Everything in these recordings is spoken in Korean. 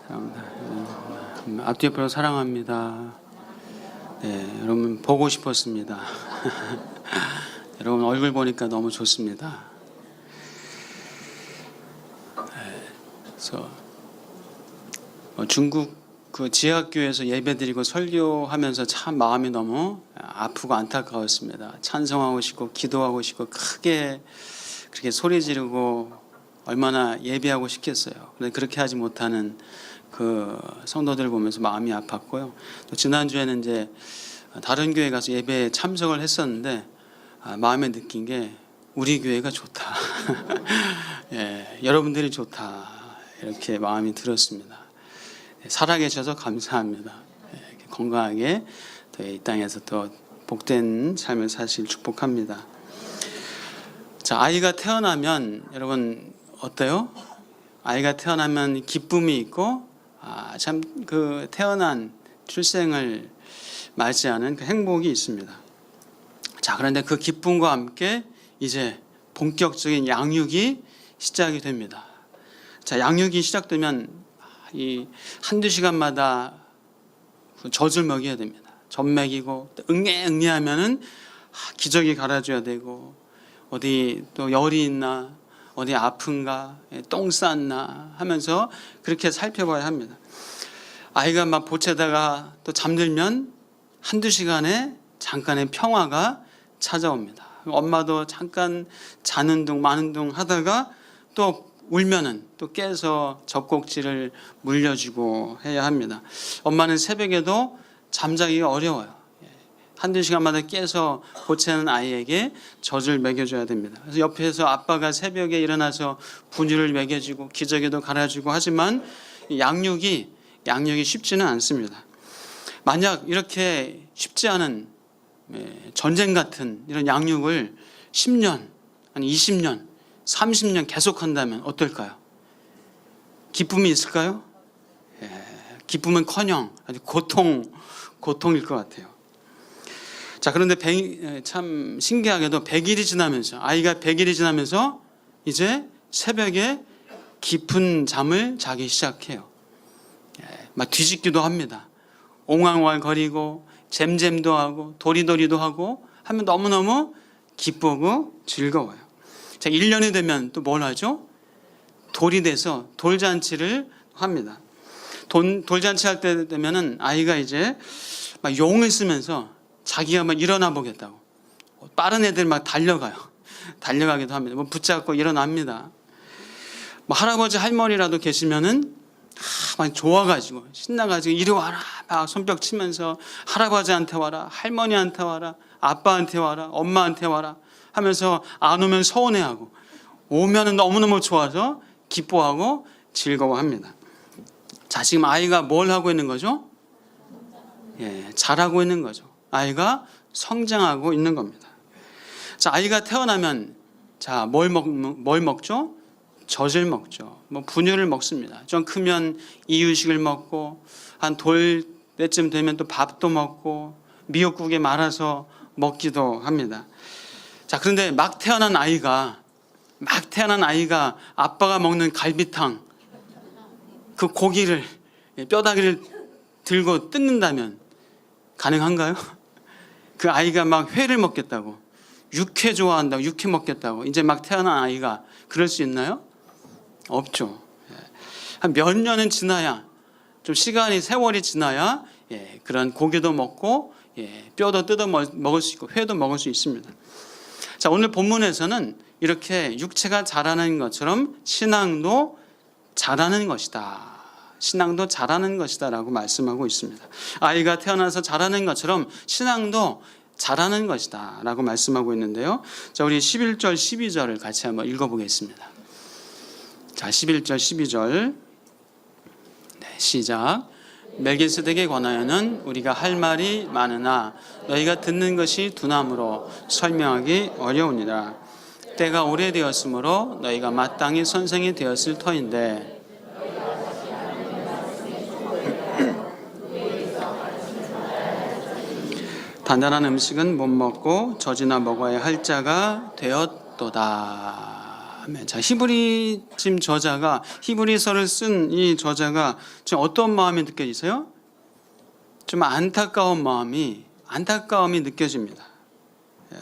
사랑합니다. 앞뒤 옆으로 사랑합니다. 네, 여러분 보고 싶었습니다. 여러분 얼굴 보니까 너무 좋습니다. 그래서 중국 그 지하학교에서 예배드리고 설교하면서 참 마음이 너무 아프고 안타까웠습니다. 찬송하고 싶고 기도하고 싶고 크게 그렇게 소리 지르고 얼마나 예배하고 싶겠어요. 그런데 그렇게 하지 못하는 그 성도들 보면서 마음이 아팠고요. 또 지난주에는 이제 다른 교회 가서 예배에 참석을 했었는데 마음에 느낀 게 우리 교회가 좋다. 예, 여러분들이 좋다. 이렇게 마음이 들었습니다. 살아계셔서 감사합니다. 예, 건강하게 또 이 땅에서 또 복된 삶을 사실 축복합니다. 자, 아이가 태어나면 여러분 어때요? 아이가 태어나면 기쁨이 있고 참 그 태어난 출생을 맞이하는 그 행복이 있습니다. 자, 그런데 그 기쁨과 함께 이제 본격적인 양육이 시작이 됩니다. 자, 양육이 시작되면 이 한두 시간마다 젖을 먹여야 됩니다. 젖 먹이고 응애 하면은 기저귀 갈아줘야 되고 어디 또 열이 있나 어디 아픈가 똥 쌌나 하면서 그렇게 살펴봐야 합니다. 아이가 막 보채다가 또 잠들면 한두 시간에 잠깐의 평화가 찾아옵니다. 엄마도 잠깐 자는 둥 마는 둥 하다가 또 울면은 또 깨서 젖꼭지를 물려주고 해야 합니다. 엄마는 새벽에도 잠자기가 어려워요. 한두 시간마다 깨서 보채는 아이에게 젖을 먹여줘야 됩니다. 그래서 옆에서 아빠가 새벽에 일어나서 분유를 먹여주고 기저귀도 갈아주고 하지만 양육이 쉽지는 않습니다. 만약 이렇게 쉽지 않은 전쟁 같은 이런 양육을 10년, 아니 20년, 30년 계속한다면 어떨까요? 기쁨이 있을까요? 기쁨은커녕 아주 고통일 것 같아요. 자, 그런데 참 신기하게도 100일이 지나면서 아이가 100일이 지나면서 이제 새벽에 깊은 잠을 자기 시작해요. 막 뒤집기도 합니다. 옹알옹알거리고 잼잼도 하고 도리도리도 하고 하면 너무너무 기쁘고 즐거워요. 자, 1년이 되면 또 뭘 하죠? 돌이 돼서 돌잔치를 합니다. 돌잔치 할 때 되면은 아이가 이제 막 용을 쓰면서 자기가 막 일어나 보겠다고 빠른 애들 막 달려가기도 합니다. 뭐 붙잡고 일어납니다. 뭐 할아버지 할머니라도 계시면은 막 좋아가지고 신나가지고 이리 와라 막 손뼉 치면서 할아버지한테 와라 할머니한테 와라 아빠한테 와라 엄마한테 와라 하면서 안 오면 서운해하고 오면은 너무너무 좋아서 기뻐하고 즐거워합니다. 자, 지금 아이가 뭘 하고 있는 거죠? 잘하고 있는 거죠. 아이가 성장하고 있는 겁니다. 자, 아이가 태어나면 자, 뭘 먹죠? 젖을 먹죠. 뭐 분유를 먹습니다. 좀 크면 이유식을 먹고 한 돌 때쯤 되면 또 밥도 먹고 미역국에 말아서 먹기도 합니다. 자, 그런데 막 태어난 아이가 아빠가 먹는 갈비탕 그 고기를 뼈다귀를 들고 뜯는다면 가능한가요? 그 아이가 막 회를 먹겠다고 육회 좋아한다고 육회 먹겠다고 이제 막 태어난 아이가 그럴 수 있나요? 없죠. 한 몇 년은 지나야 좀 세월이 지나야 그런 고기도 먹고 뼈도 뜯어 먹을 수 있고 회도 먹을 수 있습니다. 자, 오늘 본문에서는 이렇게 육체가 자라는 것처럼 신앙도 자라는 것이다. 신앙도 자라는 것이다 라고 말씀하고 있습니다. 아이가 태어나서 자라는 것처럼 신앙도 자라는 것이다 라고 말씀하고 있는데요. 자, 우리 11절 12절을 같이 한번 읽어보겠습니다. 자, 11절 12절 시작. 멜기세덱에 관하여는 우리가 할 말이 많으나 너희가 듣는 것이 두나무로 설명하기 어려우니라. 때가 오래되었으므로 너희가 마땅히 선생이 되었을 터인데 단단한 음식은 못 먹고 젖이나 먹어야 할 자가 되었도다. 아멘. 자, 히브리즘 저자가 히브리서를 쓴 이 저자가 지금 어떤 마음이 느껴지세요? 좀 안타까움이 느껴집니다. 예.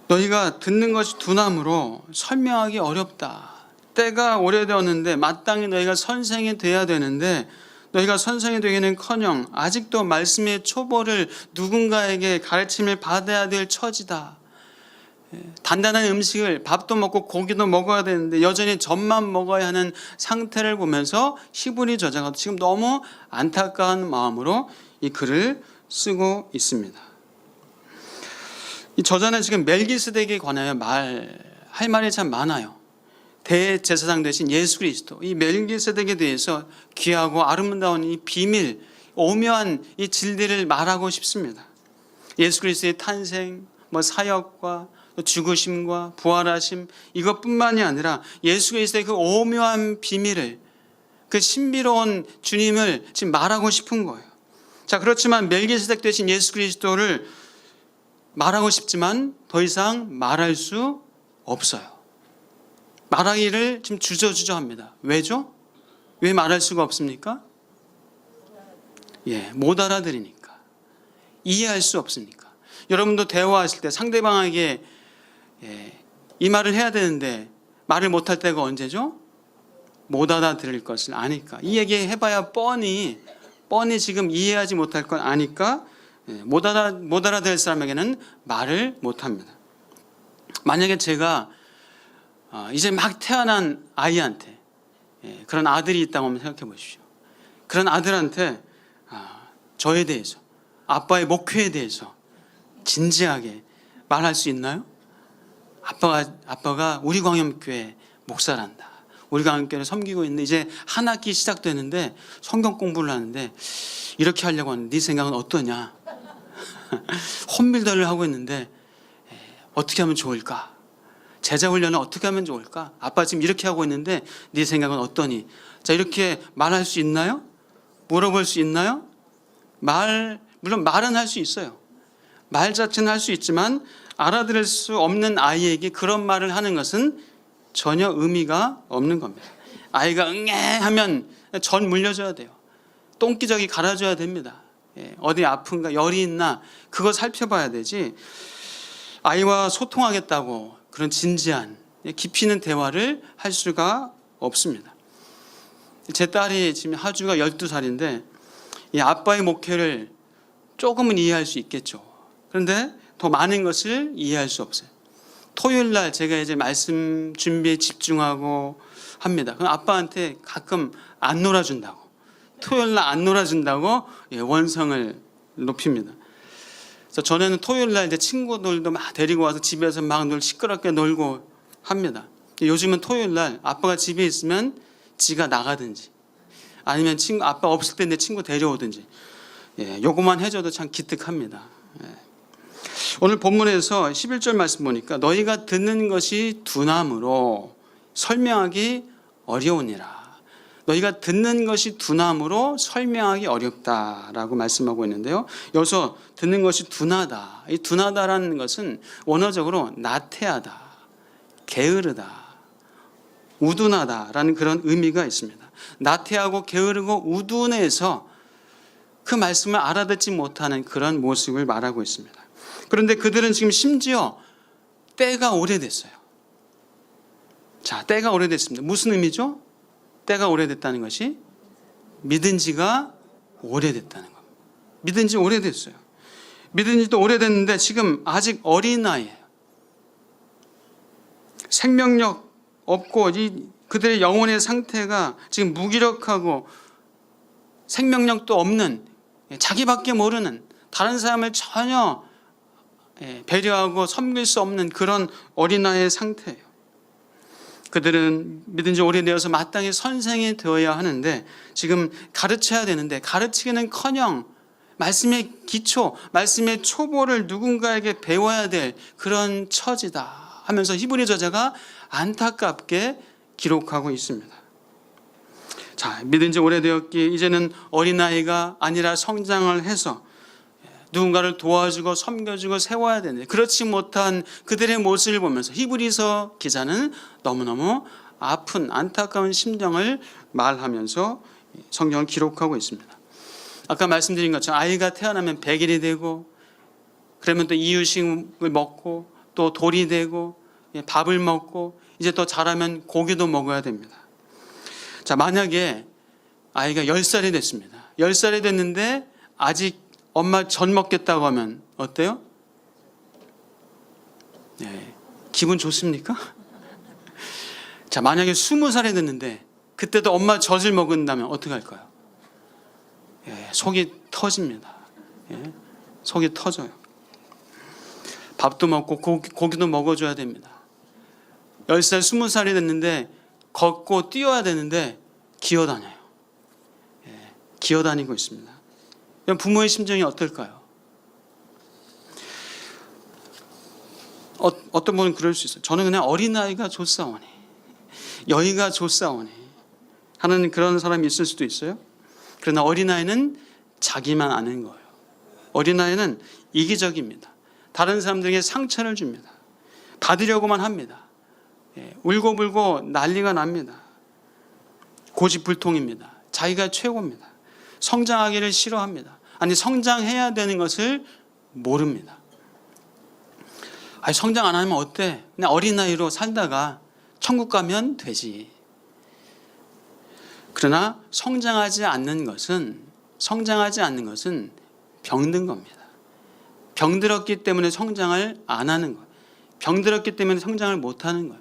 너희가 듣는 것이 두나무로 설명하기 어렵다. 때가 오래되었는데 마땅히 너희가 선생이 돼야 되는데 너희가 선생이 되기는커녕 아직도 말씀의 초보를 누군가에게 가르침을 받아야 될 처지다. 단단한 음식을 밥도 먹고 고기도 먹어야 되는데 여전히 젖만 먹어야 하는 상태를 보면서 히브리 저자가 지금 너무 안타까운 마음으로 이 글을 쓰고 있습니다. 이 저자는 지금 멜기스덱에 관하여 할 말이 참 많아요. 대제사장 되신 예수 그리스도, 이 멜기스덱에 대해서 귀하고 아름다운 이 비밀, 오묘한 이 진리를 말하고 싶습니다. 예수 그리스도의 탄생, 사역과 죽으심과 부활하심, 이것뿐만이 아니라 예수 그리스도의 그 오묘한 비밀을, 그 신비로운 주님을 지금 말하고 싶은 거예요. 자, 그렇지만 멜기스덱 되신 예수 그리스도를 말하고 싶지만 더 이상 말할 수 없어요. 말하기를 지금 주저주저합니다. 왜죠? 왜 말할 수가 없습니까? 못 알아들으니까. 이해할 수 없으니까. 여러분도 대화하실 때 상대방에게 이 말을 해야 되는데 말을 못할 때가 언제죠? 못 알아들을 것을 아니까. 이 얘기 해봐야 뻔히 지금 이해하지 못할 걸 아니까 못 알아들 사람에게는 말을 못합니다. 만약에 제가 이제 막 태어난 아이한테 그런 아들이 있다고 한번 생각해 보십시오. 그런 아들한테 저에 대해서, 아빠의 목회에 대해서 진지하게 말할 수 있나요? 아빠가 우리 광염교회 목사란다. 우리 광염교회를 섬기고 있는데 이제 한 학기 시작되는데 성경 공부를 하는데 이렇게 하려고 하는데 네 생각은 어떠냐? 홈빌더를 하고 있는데 어떻게 하면 좋을까? 제자 훈련을 어떻게 하면 좋을까? 아빠 지금 이렇게 하고 있는데 네 생각은 어떠니? 자, 이렇게 말할 수 있나요? 물어볼 수 있나요? 물론 말은 할 수 있어요. 말 자체는 할 수 있지만 알아들을 수 없는 아이에게 그런 말을 하는 것은 전혀 의미가 없는 겁니다. 아이가 응애 하면 전 물려줘야 돼요. 똥기저귀 갈아줘야 됩니다. 어디 아픈가, 열이 있나, 그거 살펴봐야 되지. 아이와 소통하겠다고 그런 진지한 깊이 있는 대화를 할 수가 없습니다. 제 딸이 지금 하주가 12살인데 이 아빠의 목회를 조금은 이해할 수 있겠죠. 그런데 더 많은 것을 이해할 수 없어요. 토요일 날 제가 이제 말씀 준비에 집중하고 합니다. 그럼 아빠한테 가끔 안 놀아준다고, 토요일 날 안 놀아준다고 원성을 높입니다. 그래서 전에는 토요일 날 이제 친구들도 막 데리고 와서 집에서 막 시끄럽게 놀고 합니다. 요즘은 토요일 날 아빠가 집에 있으면 지가 나가든지 아니면 아빠 없을 때 내 친구 데려오든지 요거만 해줘도 참 기특합니다. 오늘 본문에서 11절 말씀 보니까 너희가 듣는 것이 두나무로 설명하기 어려우니라. 너희가 듣는 것이 두나무로 설명하기 어렵다라고 말씀하고 있는데요. 여기서 듣는 것이 둔하다. 이 둔하다라는 것은 원어적으로 나태하다, 게으르다, 우둔하다라는 그런 의미가 있습니다. 나태하고 게으르고 우둔해서 그 말씀을 알아듣지 못하는 그런 모습을 말하고 있습니다. 그런데 그들은 지금 심지어 때가 오래됐어요. 자, 때가 오래됐습니다. 무슨 의미죠? 때가 오래됐다는 것이 믿은 지가 오래됐다는 겁니다. 믿은 지 오래됐어요. 믿은 지도 오래됐는데 지금 아직 어린 나이에요. 생명력 없고 그들의 영혼의 상태가 지금 무기력하고 생명력도 없는, 자기밖에 모르는, 다른 사람을 전혀 배려하고 섬길 수 없는 그런 어린아이의 상태예요. 그들은 믿은 지 오래되어서 마땅히 선생이 되어야 하는데 지금 가르쳐야 되는데 가르치기는커녕 말씀의 기초, 말씀의 초보를 누군가에게 배워야 될 그런 처지다 하면서 히브리 저자가 안타깝게 기록하고 있습니다. 자, 믿은 지 오래되었기에 이제는 어린아이가 아니라 성장을 해서 누군가를 도와주고 섬겨주고 세워야 되는데 그렇지 못한 그들의 모습을 보면서 히브리서 기자는 너무너무 아픈 안타까운 심정을 말하면서 성경을 기록하고 있습니다. 아까 말씀드린 것처럼 아이가 태어나면 100일이 되고 그러면 또 이유식을 먹고 또 돌이 되고 밥을 먹고 이제 또 자라면 고기도 먹어야 됩니다. 자, 만약에 아이가 10살이 됐습니다. 10살이 됐는데 아직 엄마 젖 먹겠다고 하면 어때요? 네, 기분 좋습니까? 자, 만약에 20살이 됐는데 그때도 엄마 젖을 먹는다면 어떻게 할까요? 예, 속이 터집니다. 예, 속이 터져요. 밥도 먹고 고기도 먹어줘야 됩니다. 10살, 20살이 됐는데 걷고 뛰어야 되는데 기어다녀요. 예, 기어다니고 있습니다. 부모의 심정이 어떨까요? 어떤 분은 그럴 수 있어요. 저는 그냥 어린아이가 좋사오니, 여의가 좋사오니 하는 그런 사람이 있을 수도 있어요. 그러나 어린아이는 자기만 아는 거예요. 어린아이는 이기적입니다. 다른 사람들에게 상처를 줍니다. 받으려고만 합니다. 예, 울고불고 난리가 납니다. 고집불통입니다. 자기가 최고입니다. 성장하기를 싫어합니다. 아니, 성장해야 되는 것을 모릅니다. 아니, 성장 안 하면 어때? 그냥 어린아이로 살다가 천국 가면 되지. 그러나 성장하지 않는 것은 병든 겁니다. 병들었기 때문에 성장을 안 하는 거예요. 병들었기 때문에 성장을 못 하는 거예요.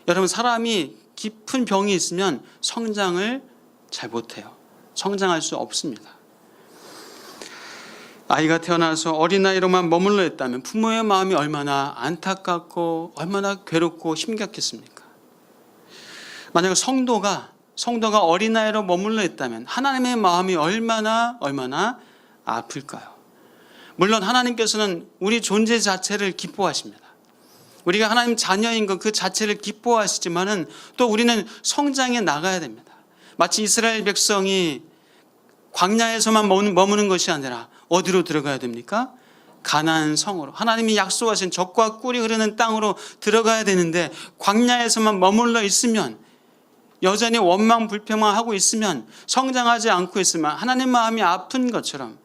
여러분, 사람이 깊은 병이 있으면 성장을 잘 못해요. 성장할 수 없습니다. 아이가 태어나서 어린아이로만 머물러 있다면 부모의 마음이 얼마나 안타깝고 얼마나 괴롭고 힘겹겠습니까? 만약 성도가 어린아이로 머물러 있다면 하나님의 마음이 얼마나 아플까요? 물론 하나님께서는 우리 존재 자체를 기뻐하십니다. 우리가 하나님 자녀인 것 그 자체를 기뻐하시지만은 또 우리는 성장해 나가야 됩니다. 마치 이스라엘 백성이 광야에서만 머무는 것이 아니라 어디로 들어가야 됩니까? 가나안 성으로, 하나님이 약속하신 젖과 꿀이 흐르는 땅으로 들어가야 되는데 광야에서만 머물러 있으면, 여전히 원망 불평만 하고 있으면, 성장하지 않고 있으면 하나님 마음이 아픈 것처럼,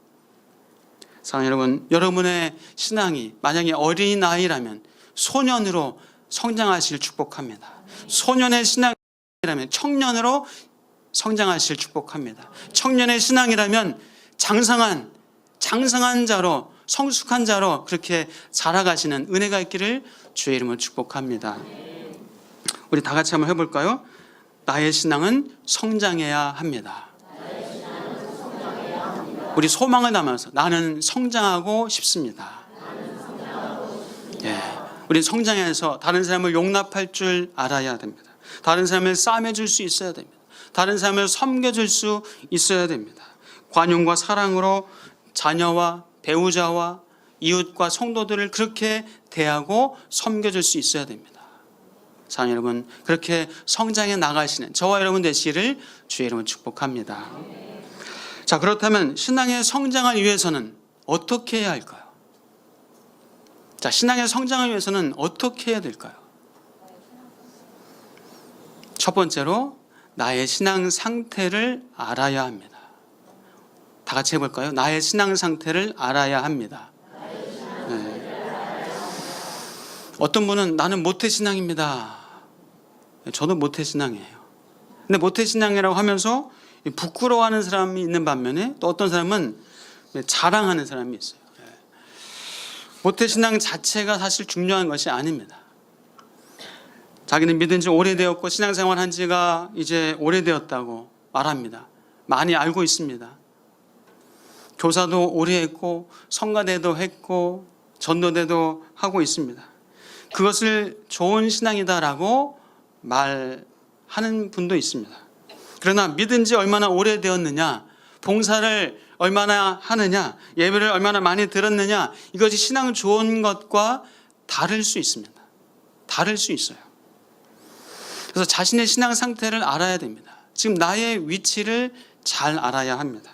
사랑하는 여러분, 여러분의 신앙이 만약에 어린아이라면 소년으로 성장하실 축복합니다. 소년의 신앙이라면 청년으로 성장하실 축복합니다. 청년의 신앙이라면 장성한 자로, 성숙한 자로 그렇게 자라가시는 은혜가 있기를 주의 이름으로 축복합니다. 우리 다 같이 한번 해볼까요? 나의 신앙은 성장해야 합니다. 우리 소망을 담아서 나는 성장하고 싶습니다. 예, 우리 성장해서 다른 사람을 용납할 줄 알아야 됩니다. 다른 사람을 싸매줄 수 있어야 됩니다. 다른 사람을 섬겨줄 수 있어야 됩니다. 관용과 사랑으로 자녀와 배우자와 이웃과 성도들을 그렇게 대하고 섬겨줄 수 있어야 됩니다. 사랑하는 여러분, 그렇게 성장해 나가시는 저와 여러분 되시기를 주의 이름으로 축복합니다. 자, 그렇다면 신앙의 성장을 위해서는 어떻게 해야 할까요? 자, 신앙의 성장을 위해서는 어떻게 해야 될까요? 첫 번째로 나의 신앙 상태를 알아야 합니다. 다 같이 해볼까요? 나의 신앙 상태를 알아야 합니다. 네. 어떤 분은 나는 모태신앙입니다. 저도 모태신앙이에요. 근데 모태신앙이라고 하면서 부끄러워하는 사람이 있는 반면에 또 어떤 사람은 자랑하는 사람이 있어요. 모태신앙 자체가 사실 중요한 것이 아닙니다. 자기는 믿은 지 오래되었고 신앙생활 한 지가 이제 오래되었다고 말합니다. 많이 알고 있습니다. 교사도 오래 했고 성가대도 했고 전도대도 하고 있습니다. 그것을 좋은 신앙이다라고 말하는 분도 있습니다. 그러나 믿은 지 얼마나 오래되었느냐, 봉사를 얼마나 하느냐, 예배를 얼마나 많이 들었느냐, 이것이 신앙 좋은 것과 다를 수 있습니다. 다를 수 있어요. 그래서 자신의 신앙 상태를 알아야 됩니다. 지금 나의 위치를 잘 알아야 합니다.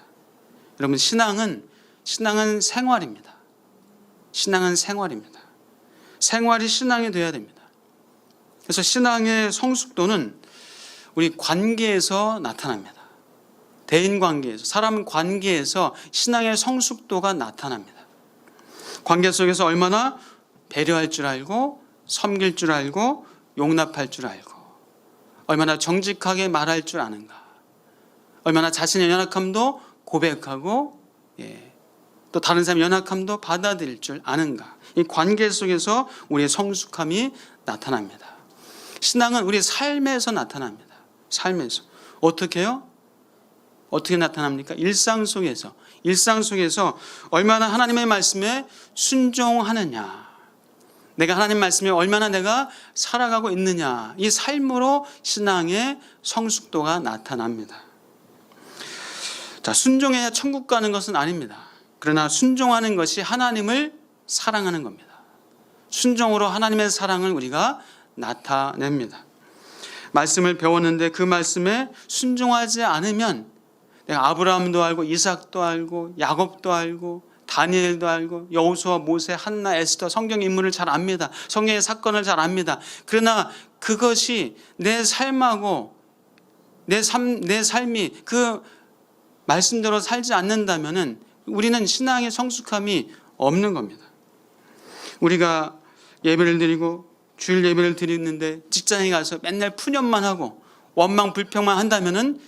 여러분, 신앙은 신앙은 생활입니다. 신앙은 생활입니다. 생활이 신앙이 되어야 됩니다. 그래서 신앙의 성숙도는 우리 관계에서 나타납니다. 대인 관계에서, 사람 관계에서 신앙의 성숙도가 나타납니다. 관계 속에서 얼마나 배려할 줄 알고, 섬길 줄 알고, 용납할 줄 알고, 얼마나 정직하게 말할 줄 아는가, 얼마나 자신의 연약함도 고백하고, 또 다른 사람의 연약함도 받아들일 줄 아는가. 이 관계 속에서 우리의 성숙함이 나타납니다. 신앙은 우리 삶에서 나타납니다. 삶에서. 어떻게 해요? 어떻게 나타납니까? 일상 속에서 얼마나 하나님의 말씀에 순종하느냐, 내가 하나님 말씀에 얼마나 내가 살아가고 있느냐, 이 삶으로 신앙의 성숙도가 나타납니다. 자, 순종해야 천국 가는 것은 아닙니다. 그러나 순종하는 것이 하나님을 사랑하는 겁니다. 순종으로 하나님의 사랑을 우리가 나타냅니다. 말씀을 배웠는데 그 말씀에 순종하지 않으면, 내가 아브라함도 알고 이삭도 알고 야곱도 알고 다니엘도 알고 여호수아, 모세, 한나, 에스더, 성경 인물을 잘 압니다. 성경의 사건을 잘 압니다. 그러나 그것이 내 삶하고 내 삶이 그 말씀대로 살지 않는다면은 우리는 신앙의 성숙함이 없는 겁니다. 우리가 예배를 드리고 주일 예배를 드리는데 직장에 가서 맨날 푸념만 하고 원망 불평만 한다면은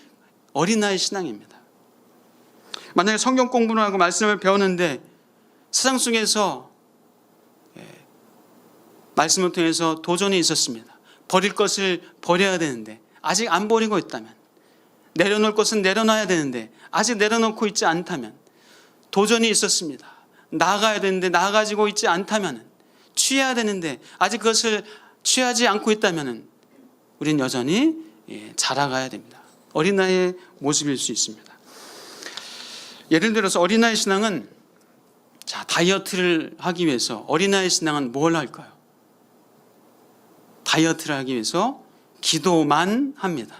어린아이 신앙입니다. 만약에 성경 공부를 하고 말씀을 배우는데 세상 속에서 말씀을 통해서 도전이 있었습니다. 버릴 것을 버려야 되는데 아직 안 버리고 있다면, 내려놓을 것은 내려놔야 되는데 아직 내려놓고 있지 않다면, 도전이 있었습니다. 나아가야 되는데 나아가지고 있지 않다면, 취해야 되는데 아직 그것을 취하지 않고 있다면 우린 여전히 자라가야 됩니다. 어린아이의 모습일 수 있습니다. 예를 들어서 어린아이 신앙은, 자, 다이어트를 하기 위해서 어린아이 신앙은 뭘 할까요? 다이어트를 하기 위해서 기도만 합니다.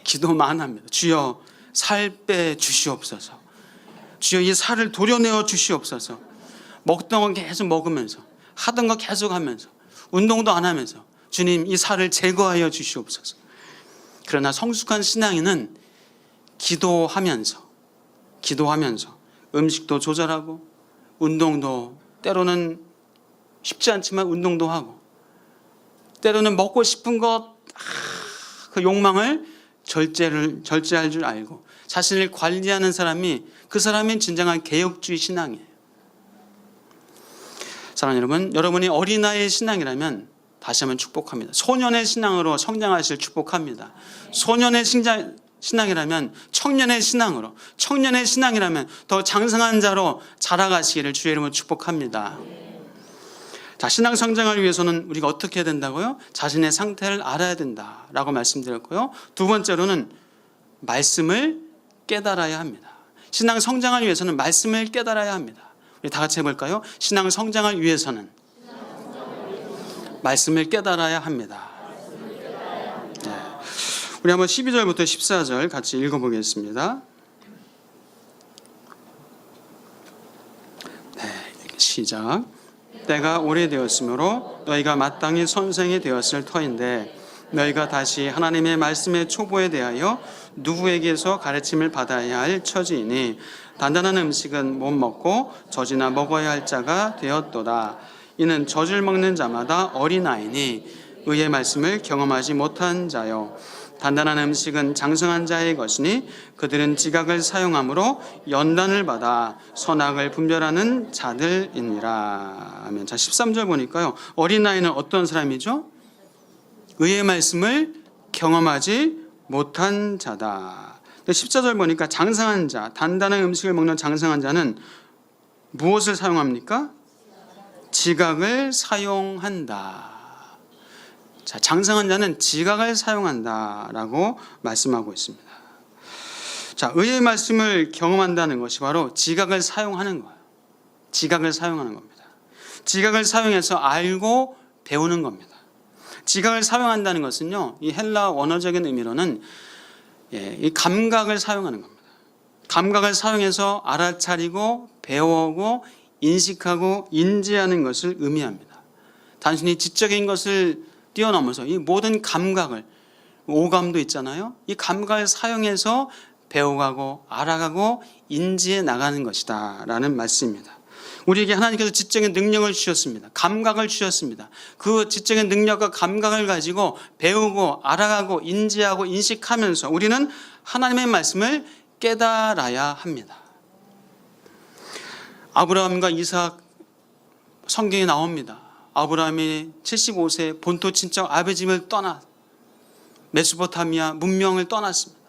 기도만 합니다. 주여 살 빼 주시옵소서. 주여 이 살을 도려내어 주시옵소서. 먹던 거 계속 먹으면서, 하던 거 계속 하면서, 운동도 안 하면서 주님 이 살을 제거하여 주시옵소서. 그러나 성숙한 신앙인은 기도하면서 음식도 조절하고 운동도, 때로는 쉽지 않지만 운동도 하고, 때로는 먹고 싶은 것, 그 욕망을 절제할 줄 알고 자신을 관리하는 사람이, 그 사람이 진정한 개혁주의 신앙이에요. 사랑하는 여러분, 여러분이 어린아이의 신앙이라면 다시 한번 축복합니다. 소년의 신앙으로 성장하실 축복합니다. 소년의 신앙이라면 청년의 신앙으로, 청년의 신앙이라면 더 장성한 자로 자라가시기를 주의 이름으로 축복합니다. 자, 신앙 성장을 위해서는 우리가 어떻게 해야 된다고요? 자신의 상태를 알아야 된다라고 말씀드렸고요. 두 번째로는 말씀을 깨달아야 합니다. 신앙 성장을 위해서는 말씀을 깨달아야 합니다. 우리 다 같이 해볼까요? 신앙 성장을 위해서는 말씀을 깨달아야 합니다. 네. 우리 한번 12절부터 14절 같이 읽어보겠습니다. 네, 시작. 때가 오래되었으므로 너희가 마땅히 선생이 되었을 터인데, 너희가 다시 하나님의 말씀의 초보에 대하여 누구에게서 가르침을 받아야 할 처지이니, 단단한 음식은 못 먹고 젖이나 먹어야 할 자가 되었도다. 이는 젖을 먹는 자마다 어린아이니 의의 말씀을 경험하지 못한 자요. 단단한 음식은 장성한 자의 것이니 그들은 지각을 사용함으로 연단을 받아 선악을 분별하는 자들이니라. 아멘. 자, 13절 보니까요, 어린아이는 어떤 사람이죠? 의의 말씀을 경험하지 못한 자다. 14절 보니까 장성한 자, 단단한 음식을 먹는 장성한 자는 무엇을 사용합니까? 지각을 사용한다. 자, 장성한 자는 지각을 사용한다라고 말씀하고 있습니다. 자, 의의 말씀을 경험한다는 것이 바로 지각을 사용하는 거예요. 지각을 사용하는 겁니다. 지각을 사용해서 알고 배우는 겁니다. 지각을 사용한다는 것은요, 이 헬라 원어적인 의미로는 이 감각을 사용하는 겁니다. 감각을 사용해서 알아차리고 배워오고 인식하고 인지하는 것을 의미합니다. 단순히 지적인 것을 뛰어넘어서 이 모든 감각을, 오감도 있잖아요. 이 감각을 사용해서 배워가고 알아가고 인지해 나가는 것이다 라는 말씀입니다. 우리에게 하나님께서 지적인 능력을 주셨습니다. 감각을 주셨습니다. 그 지적인 능력과 감각을 가지고 배우고 알아가고 인지하고 인식하면서 우리는 하나님의 말씀을 깨달아야 합니다. 아브라함과 이삭 성경에 나옵니다. 아브라함이 75세 본토 친척 아비 집을 떠나 메소포타미아 문명을 떠났습니다.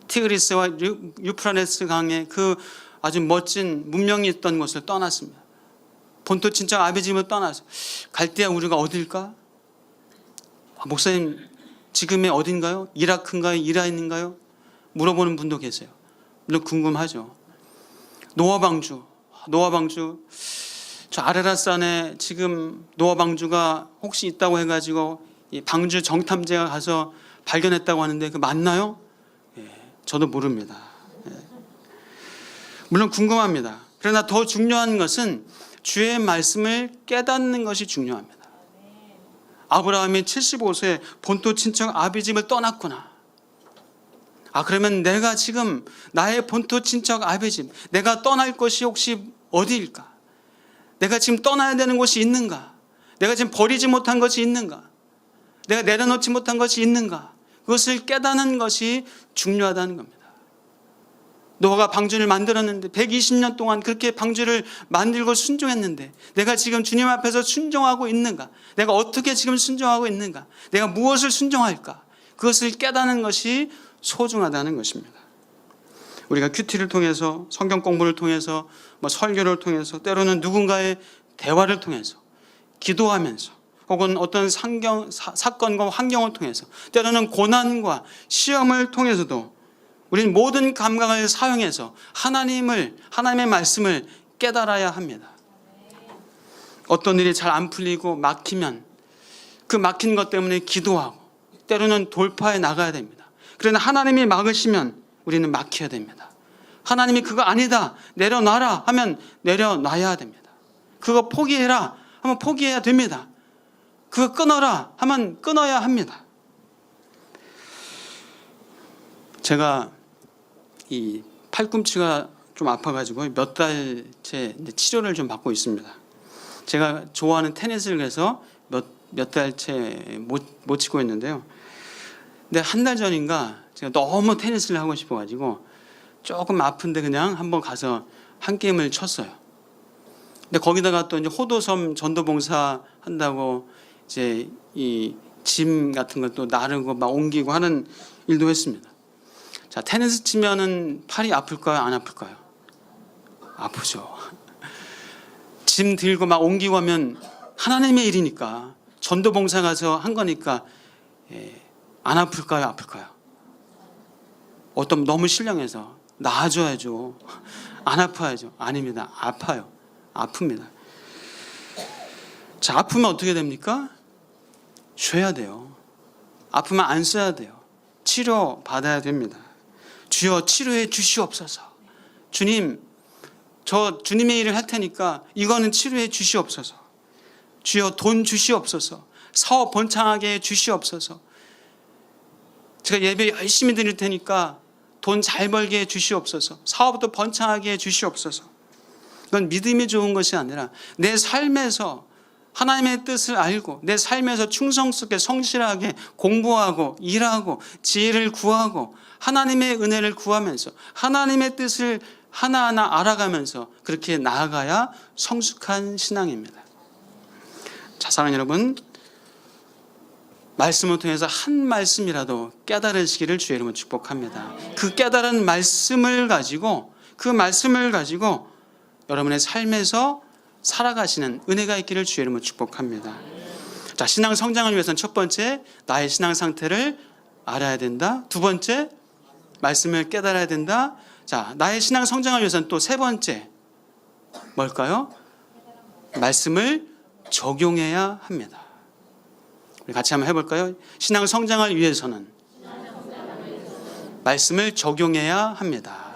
티그리스와 유프라테스 강의 그 아주 멋진 문명이 있던 곳을 떠났습니다. 본토 친척 아비 집을 떠나서 갈대아 우리가 어딜까? 목사님 지금의 어딘가요? 이라크인가요? 이란인가요? 물어보는 분도 계세요. 물론 궁금하죠. 노아 방주 저 아라랏산에 지금 노아 방주가 혹시 있다고 해가지고 방주 정탐제가 가서 발견했다고 하는데 그 맞나요? 저도 모릅니다. 물론 궁금합니다. 그러나 더 중요한 것은 주의 말씀을 깨닫는 것이 중요합니다. 아브라함이 75세 본토 친척 아비 집을 떠났구나. 그러면 내가 지금 나의 본토 친척 아비 집, 내가 떠날 곳이 혹시 어디일까? 내가 지금 떠나야 되는 곳이 있는가? 내가 지금 버리지 못한 것이 있는가? 내가 내려놓지 못한 것이 있는가? 그것을 깨닫는 것이 중요하다는 겁니다. 노아가 방주를 만들었는데 120년 동안 그렇게 방주를 만들고 순종했는데 내가 지금 주님 앞에서 순종하고 있는가? 내가 어떻게 지금 순종하고 있는가? 내가 무엇을 순종할까? 그것을 깨닫는 것이 소중하다는 것입니다. 우리가 큐티를 통해서 성경 공부를 통해서 설교를 통해서 때로는 누군가의 대화를 통해서 기도하면서 혹은 어떤 사건과 환경을 통해서 때로는 고난과 시험을 통해서도 우리는 모든 감각을 사용해서 하나님의 말씀을 깨달아야 합니다. 어떤 일이 잘 안 풀리고 막히면 그 막힌 것 때문에 기도하고 때로는 돌파해 나가야 됩니다. 그러나 하나님이 막으시면 우리는 막혀야 됩니다. 하나님이 그거 아니다 내려놔라 하면 내려놔야 됩니다. 그거 포기해라 하면 포기해야 됩니다. 그거 끊어라 하면 끊어야 합니다. 제가 이 팔꿈치가 좀 아파가지고 몇 달째 치료를 좀 받고 있습니다. 제가 좋아하는 테니스를 해서 몇 달째 못 치고 있는데요. 근데 한 달 전인가 제가 너무 테니스를 하고 싶어가지고 조금 아픈데 그냥 한번 가서 한 게임을 쳤어요. 근데 거기다가 또 이제 호도섬 전도봉사 한다고 이제 이 짐 같은 것도 나르고 막 옮기고 하는 일도 했습니다. 자, 테니스 치면은 팔이 아플까요? 안 아플까요? 아프죠. 짐 들고 막 옮기고 하면 하나님의 일이니까 전도봉사 가서 한 거니까 안 아플까요? 아플까요? 어떤 너무 신령해서 나아줘야죠. 안 아파야죠. 아닙니다. 아파요. 아픕니다. 자, 아프면 어떻게 됩니까? 쉬어야 돼요. 아프면 안 써야 돼요. 치료 받아야 됩니다. 주여 치료해 주시옵소서. 주님, 저 주님의 일을 할 테니까 이거는 치료해 주시옵소서. 주여 돈 주시옵소서. 사업 번창하게 해 주시옵소서. 제가 예배 열심히 드릴 테니까 돈 잘 벌게 해 주시옵소서. 사업도 번창하게 해 주시옵소서. 이건 믿음이 좋은 것이 아니라 내 삶에서 하나님의 뜻을 알고 내 삶에서 충성스럽게 성실하게 공부하고 일하고 지혜를 구하고 하나님의 은혜를 구하면서 하나님의 뜻을 하나하나 알아가면서 그렇게 나아가야 성숙한 신앙입니다. 자, 사랑하는 여러분, 말씀을 통해서 한 말씀이라도 깨달으시기를 주의 이름으로 축복합니다. 그 깨달은 말씀을 가지고 여러분의 삶에서 살아가시는 은혜가 있기를 주의 이름으로 축복합니다. 자, 신앙 성장을 위해서는 첫 번째, 나의 신앙 상태를 알아야 된다. 두 번째, 말씀을 깨달아야 된다. 자, 나의 신앙 성장을 위해서는 또 세 번째, 뭘까요? 말씀을 적용해야 합니다. 우리 같이 한번 해볼까요? 신앙 성장을 위해서는 말씀을 적용해야 합니다.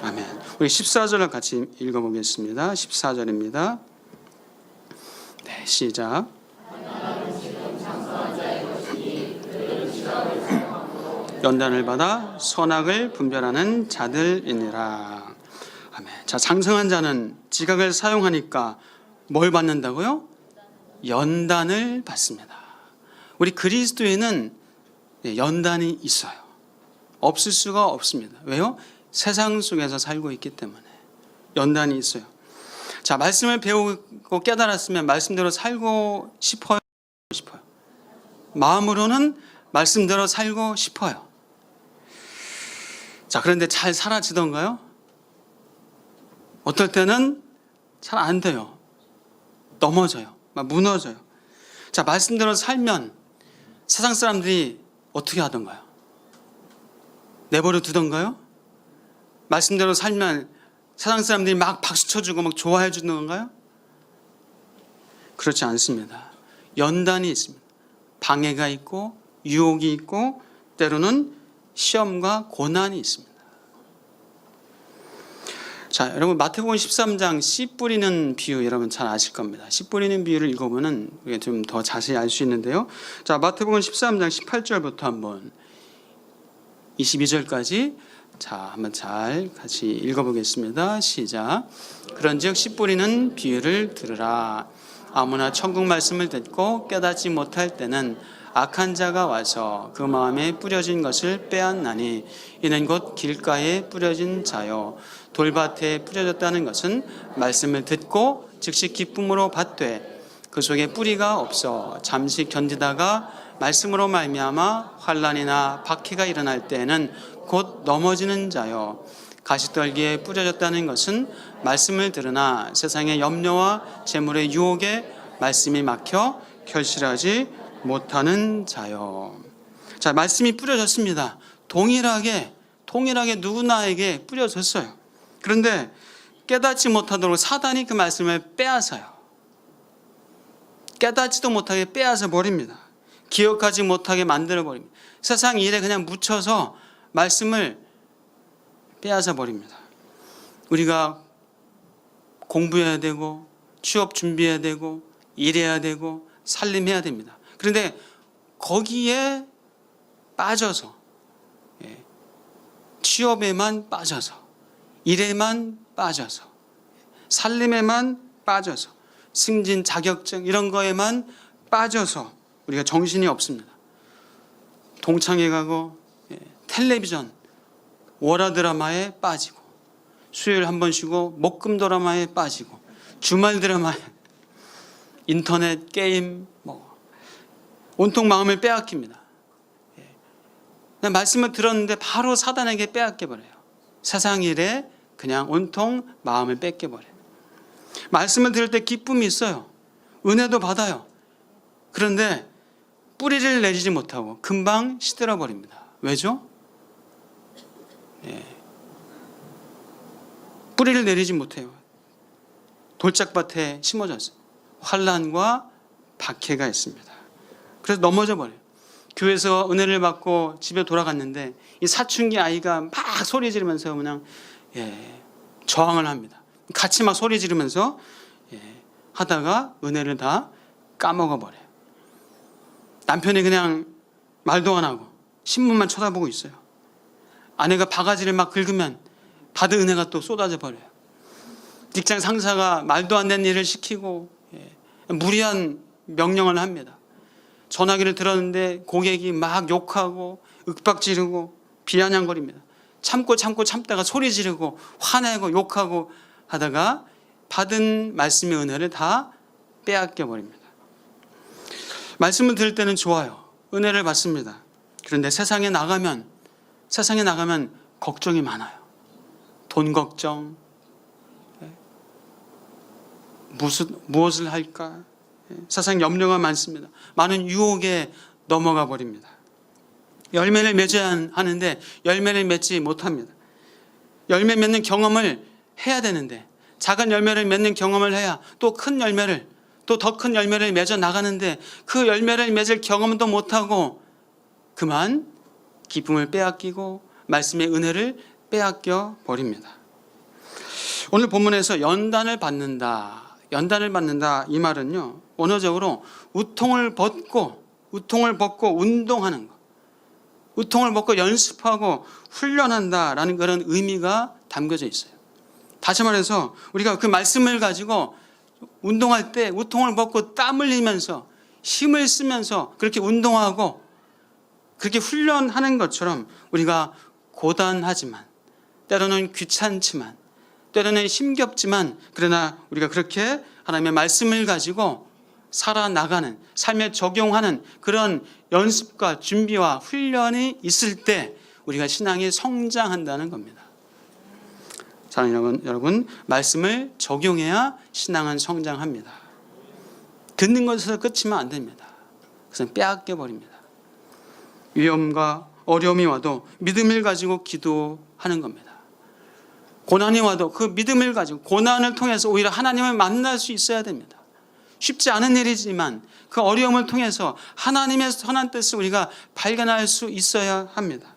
아멘. 우리 14절을 같이 읽어보겠습니다. 14절입니다. 네, 시작. 연단을 받아 선악을 분별하는 자들이니라. 아멘. 자, 장성한 자는 지각을 사용하니까 뭘 받는다고요? 연단을 받습니다. 우리 그리스도인은 연단이 있어요. 없을 수가 없습니다. 왜요? 세상 속에서 살고 있기 때문에 연단이 있어요. 자, 말씀을 배우고 깨달았으면 말씀대로 살고 싶어요? 마음으로는 말씀대로 살고 싶어요. 자, 그런데 잘 살아지던가요? 어떨 때는 잘 안 돼요. 넘어져요. 막 무너져요. 자, 말씀대로 살면 세상 사람들이 어떻게 하던가요? 내버려 두던가요? 말씀대로 살면 세상 사람들이 막 박수 쳐주고 막 좋아해 주는 건가요? 그렇지 않습니다. 연단이 있습니다. 방해가 있고 유혹이 있고 때로는 시험과 고난이 있습니다. 자, 여러분 마태복음 13장 씨 뿌리는 비유 여러분 잘 아실 겁니다. 씨 뿌리는 비유를 읽어보면 좀 더 자세히 알 수 있는데요. 자, 마태복음 13장 18절부터 한번 22절까지 자, 한번 잘 같이 읽어보겠습니다. 시작. 그런즉 씨 뿌리는 비유를 들으라. 아무나 천국 말씀을 듣고 깨닫지 못할 때는 악한 자가 와서 그 마음에 뿌려진 것을 빼앗나니 이는 곧 길가에 뿌려진 자요 돌밭에 뿌려졌다는 것은 말씀을 듣고 즉시 기쁨으로 받되 그 속에 뿌리가 없어 잠시 견디다가 말씀으로 말미암아 환난이나 박해가 일어날 때에는 곧 넘어지는 자요 가시떨기에 뿌려졌다는 것은 말씀을 들으나 세상의 염려와 재물의 유혹에 말씀이 막혀 결실하지 못하는 자요. 자, 말씀이 뿌려졌습니다. 동일하게 누구나에게 뿌려졌어요. 그런데 깨닫지 못하도록 사단이 그 말씀을 빼앗아요. 깨닫지도 못하게 빼앗아 버립니다. 기억하지 못하게 만들어 버립니다. 세상 일에 그냥 묻혀서 말씀을 빼앗아 버립니다. 우리가 공부해야 되고 취업 준비해야 되고 일해야 되고 살림해야 됩니다. 그런데 거기에 빠져서 취업에만 빠져서 일에만 빠져서 살림에만 빠져서 승진 자격증 이런 거에만 빠져서 우리가 정신이 없습니다. 동창회 가고 텔레비전 월화 드라마에 빠지고 수요일 한 번 쉬고 목금 드라마에 빠지고 주말 드라마에 인터넷 게임 온통 마음을 빼앗깁니다. 말씀을 들었는데 바로 사단에게 빼앗겨버려요. 세상 일에 그냥 온통 마음을 뺏겨버려요. 말씀을 들을 때 기쁨이 있어요. 은혜도 받아요. 그런데 뿌리를 내리지 못하고 금방 시들어 버립니다. 왜죠? 뿌리를 내리지 못해요. 돌짝밭에 심어졌어요. 환난과 박해가 있습니다. 그래서 넘어져 버려요. 교회에서 은혜를 받고 집에 돌아갔는데 이 사춘기 아이가 막 소리 지르면서 그냥 저항을 합니다. 같이 막 소리 지르면서 하다가 은혜를 다 까먹어 버려요. 남편이 그냥 말도 안 하고 신문만 쳐다보고 있어요. 아내가 바가지를 막 긁으면 받은 은혜가 또 쏟아져 버려요. 직장 상사가 말도 안 되는 일을 시키고 무리한 명령을 합니다. 전화기를 들었는데 고객이 막 욕하고 윽박지르고 비아냥거립니다. 참다가 소리 지르고 화내고 욕하고 하다가 받은 말씀의 은혜를 다 빼앗겨 버립니다. 말씀을 들을 때는 좋아요. 은혜를 받습니다. 그런데 세상에 나가면 걱정이 많아요. 돈 걱정, 무엇을 할까? 세상 염려가 많습니다. 많은 유혹에 넘어가 버립니다. 열매를 맺어야 하는데 열매를 맺지 못합니다. 열매 맺는 경험을 해야 되는데 작은 열매를 맺는 경험을 해야 또 큰 열매를 또 더 큰 열매를 맺어 나가는데 그 열매를 맺을 경험도 못하고 그만 기쁨을 빼앗기고 말씀의 은혜를 빼앗겨 버립니다. 오늘 본문에서 연단을 받는다 이 말은요, 언어적으로 우통을 벗고 운동하는 것, 우통을 벗고 연습하고 훈련한다라는 그런 의미가 담겨져 있어요. 다시 말해서 우리가 그 말씀을 가지고 운동할 때 우통을 벗고 땀 흘리면서 힘을 쓰면서 그렇게 운동하고 그렇게 훈련하는 것처럼 우리가 고단하지만, 때로는 귀찮지만, 때로는 힘겹지만, 그러나 우리가 그렇게 하나님의 말씀을 가지고 살아나가는, 삶에 적용하는 그런 연습과 준비와 훈련이 있을 때 우리가 신앙이 성장한다는 겁니다. 사랑하는 여러분, 말씀을 적용해야 신앙은 성장합니다. 듣는 것에서 끝이면 안 됩니다. 그것은 빼앗겨 버립니다. 위험과 어려움이 와도 믿음을 가지고 기도하는 겁니다. 고난이 와도 그 믿음을 가지고 고난을 통해서 오히려 하나님을 만날 수 있어야 됩니다. 쉽지 않은 일이지만 그 어려움을 통해서 하나님의 선한 뜻을 우리가 발견할 수 있어야 합니다.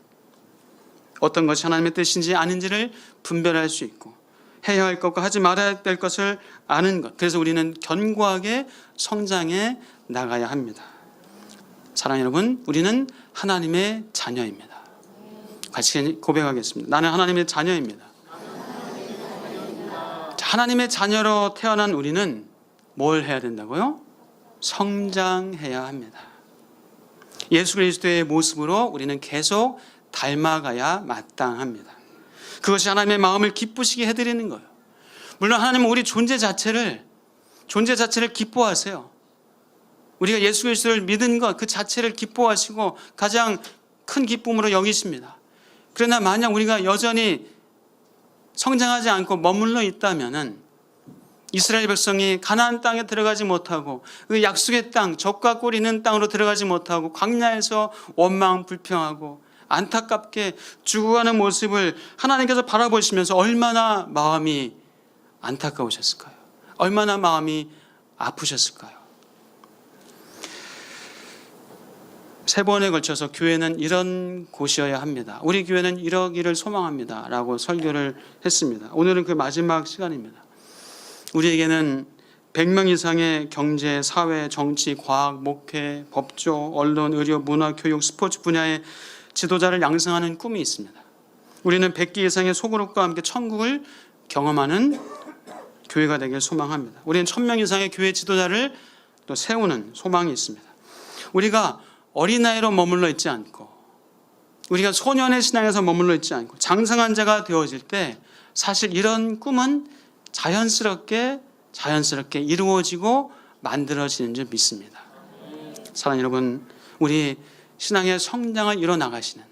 어떤 것이 하나님의 뜻인지 아닌지를 분별할 수 있고, 해야 할 것과 하지 말아야 될 것을 아는 것, 그래서 우리는 견고하게 성장해 나가야 합니다. 사랑하는 여러분, 우리는 하나님의 자녀입니다. 같이 고백하겠습니다. 나는 하나님의 자녀입니다. 하나님의 자녀로 태어난 우리는 뭘 해야 된다고요? 성장해야 합니다. 예수 그리스도의 모습으로 우리는 계속 닮아가야 마땅합니다. 그것이 하나님의 마음을 기쁘시게 해드리는 거예요. 물론 하나님은 우리 존재 자체를 기뻐하세요. 우리가 예수 그리스도를 믿은 것 그 자체를 기뻐하시고 가장 큰 기쁨으로 여기십니다. 그러나 만약 우리가 여전히 성장하지 않고 머물러 있다면은 이스라엘 백성이 가나안 땅에 들어가지 못하고 그 약속의 땅, 젖과 꿀이 있는 땅으로 들어가지 못하고 광야에서 원망 불평하고 안타깝게 죽어가는 모습을 하나님께서 바라보시면서 얼마나 마음이 안타까우셨을까요? 얼마나 마음이 아프셨을까요? 3번에 걸쳐서 교회는 이런 곳이어야 합니다. 우리 교회는 이러기를 소망합니다. 라고 설교를 했습니다. 오늘은 그 마지막 시간입니다. 우리에게는 100명 이상의 경제, 사회, 정치, 과학, 목회, 법조, 언론, 의료, 문화, 교육, 스포츠 분야의 지도자를 양성하는 꿈이 있습니다. 우리는 100개 이상의 소그룹과 함께 천국을 경험하는 교회가 되길 소망합니다. 우리는 1000명 이상의 교회 지도자를 또 세우는 소망이 있습니다. 우리가 어린아이로 머물러 있지 않고, 우리가 소년의 신앙에서 머물러 있지 않고 장성한 자가 되어질 때 사실 이런 꿈은 자연스럽게 이루어지고 만들어지는 줄 믿습니다. 사랑하는 여러분, 우리 신앙의 성장을 이뤄나가시는,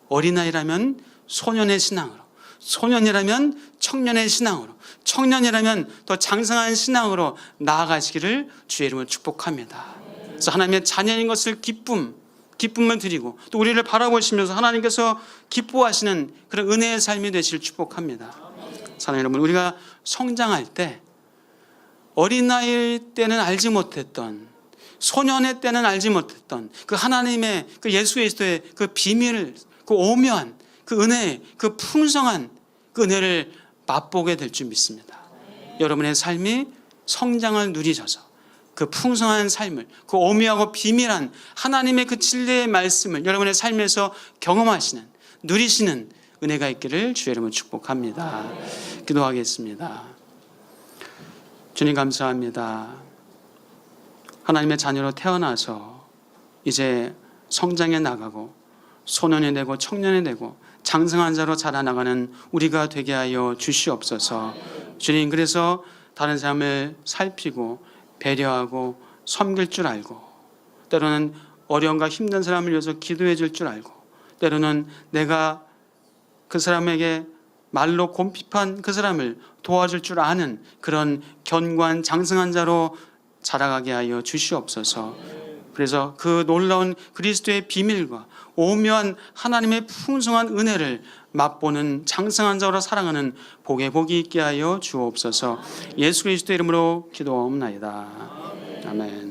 어린아이라면 소년의 신앙으로, 소년이라면 청년의 신앙으로, 청년이라면 더 장성한 신앙으로 나아가시기를 주의 이름으로 축복합니다. 그래서 하나님의 자녀인 것을 기쁨을 드리고 또 우리를 바라보시면서 하나님께서 기뻐하시는 그런 은혜의 삶이 되시길 축복합니다. 사랑하는 여러분, 우리가 성장할 때 어린아이 때는 알지 못했던, 소년의 때는 알지 못했던 그 하나님의 그 예수 그리스도의 그 비밀을, 그 오묘한 그 은혜, 그 풍성한 그 은혜를 맛보게 될 줄 믿습니다. 여러분의 삶이 성장을 누리셔서 그 풍성한 삶을, 그 오묘하고 비밀한 하나님의 그 진리의 말씀을 여러분의 삶에서 경험하시는, 누리시는 은혜가 있기를 주의 이름으로 축복합니다. 기도하겠습니다. 주님 감사합니다. 하나님의 자녀로 태어나서 이제 성장해 나가고 소년이 되고 청년이 되고 장성한 자로 자라나가는 우리가 되게 하여 주시옵소서. 주님, 그래서 다른 사람을 살피고 배려하고 섬길 줄 알고, 때로는 어려움과 힘든 사람을 위해서 기도해 줄 줄 알고, 때로는 내가 그 사람에게 말로 곰핍한 그 사람을 도와줄 줄 아는 그런 견고한 장성한 자로 자라가게 하여 주시옵소서. 그래서 그 놀라운 그리스도의 비밀과 오묘한 하나님의 풍성한 은혜를 맛보는 장성한 자로 살아가는 복의 복이 있게 하여 주옵소서. 예수 그리스도의 이름으로 기도하옵나이다. 아멘.